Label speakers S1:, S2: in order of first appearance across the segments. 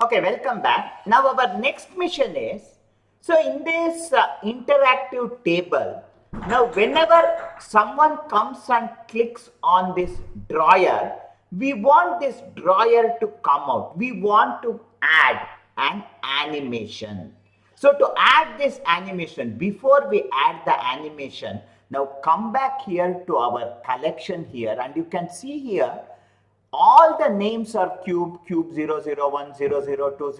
S1: Okay, welcome back. Now our next mission is, so in this interactive table, now whenever someone comes and clicks on this drawer, we want this drawer to come out. We want to add an animation. So to add this animation, before we add the animation, now come back here to our collection here, and you can see here all the names are cube 001, 002,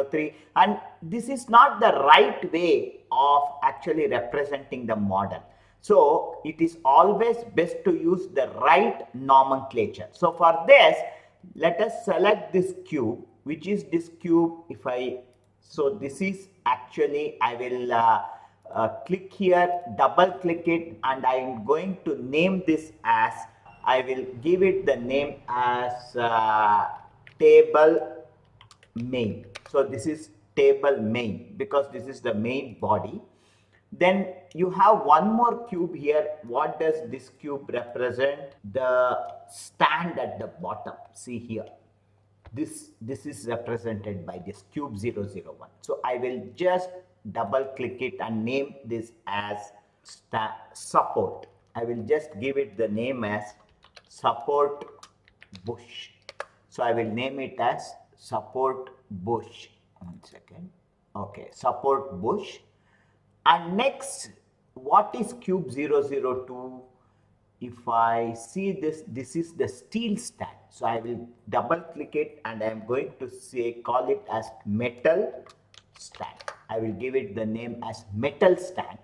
S1: 003, and this is not the right way of actually representing the model. So it is always best to use the right nomenclature. So for this, let us select this cube, which is this cube. If I, so this is actually, I will click here, double click it, and I am going to name this as, I will give it the name as table main. So this is table main because this is the main body. Then you have one more cube here. What does this cube represent? The stand at the bottom. See here. This is represented by this cube 001. So I will just double click it and name this as support. I will just give it the name as support bush. So I will name it as support bush. 1 second. Okay, support bush. And next, what is cube 002? If I see this, this is the steel stand. So I will double click it and I am going to say, call it as metal stand. I will give it the name as metal stand.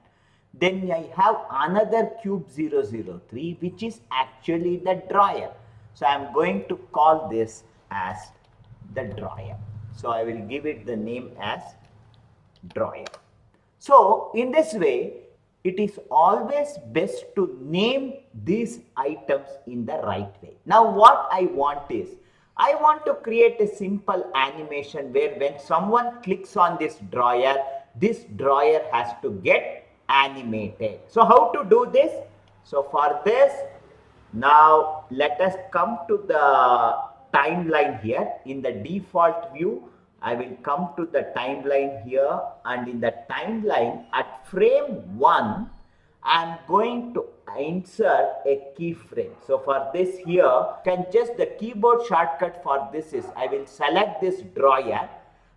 S1: Then I have another cube 003, which is actually the drawer. So I am going to call this as the drawer. So I will give it the name as drawer. So in this way, it is always best to name these items in the right way. Now what I want is, I want to create a simple animation where when someone clicks on this drawer has to get animated. So how to do this? So for this, now let us come to the timeline here. In the default view, I will come to the timeline here, and in the timeline at frame 1, I am going to insert a keyframe. So for this here, can just the keyboard shortcut for this is, I will select this drawer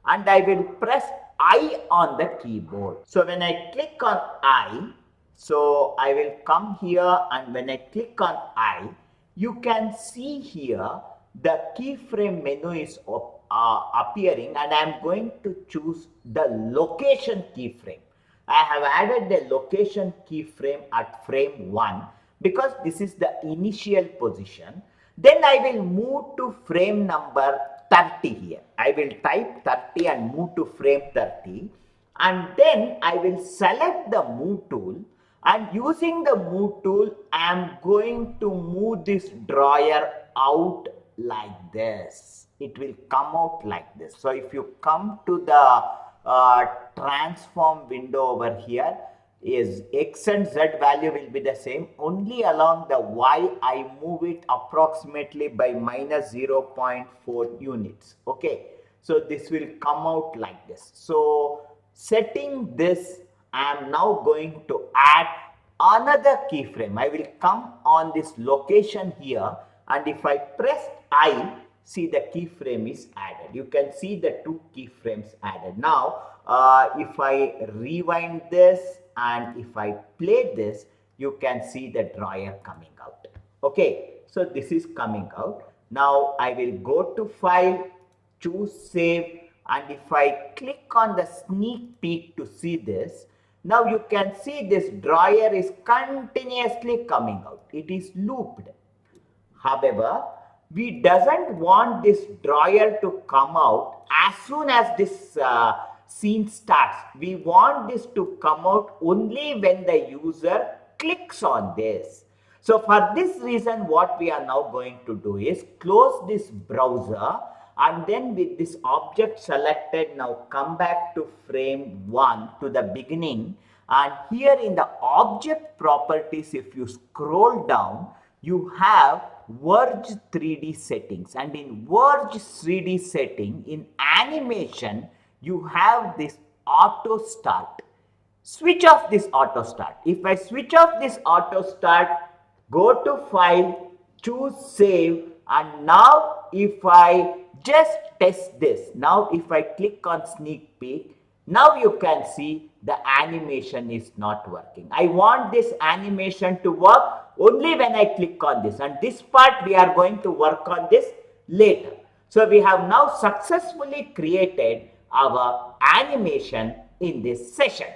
S1: and I will press I on the keyboard. So when I click on I, so I will come here, and when I click on I, you can see here the keyframe menu is appearing, and I am going to choose the location keyframe. I have added the location keyframe at frame 1 because this is the initial position. Then I will move to frame number 30 here. I will type 30 and move to frame 30, and then I will select the move tool, and using the move tool I am going to move this drawer out like this. It will come out like this. So if you come to the transform window over here, is x and z value will be the same, only along the y I move it approximately by minus 0.4 units. Okay, so this will come out like this. So setting this, I am now going to add another keyframe. I will come on this location here, and if I press I, see the keyframe is added. You can see the two keyframes added. Now if I rewind this and if I play this, you can see the drawer coming out. Okay, so this is coming out. Now I will go to file, choose save, and if I click on the sneak peek to see this, now you can see this drawer is continuously coming out. It is looped. However, we doesn't want this drawer to come out as soon as this scene starts. We want this to come out only when the user clicks on this. So for this reason, what we are now going to do is close this browser, and then with this object selected, now come back to frame 1 to the beginning, and here in the object properties, if you scroll down, you have Verge 3D settings, and in Verge 3D setting, in animation, you have this auto start. Switch off this auto start. If I switch off this auto start, go to file, choose save, and now if I just test this, now if I click on sneak peek, now you can see the animation is not working. I want this animation to work only when I click on this, and this part we are going to work on this later. So we have now successfully created our animation in this session.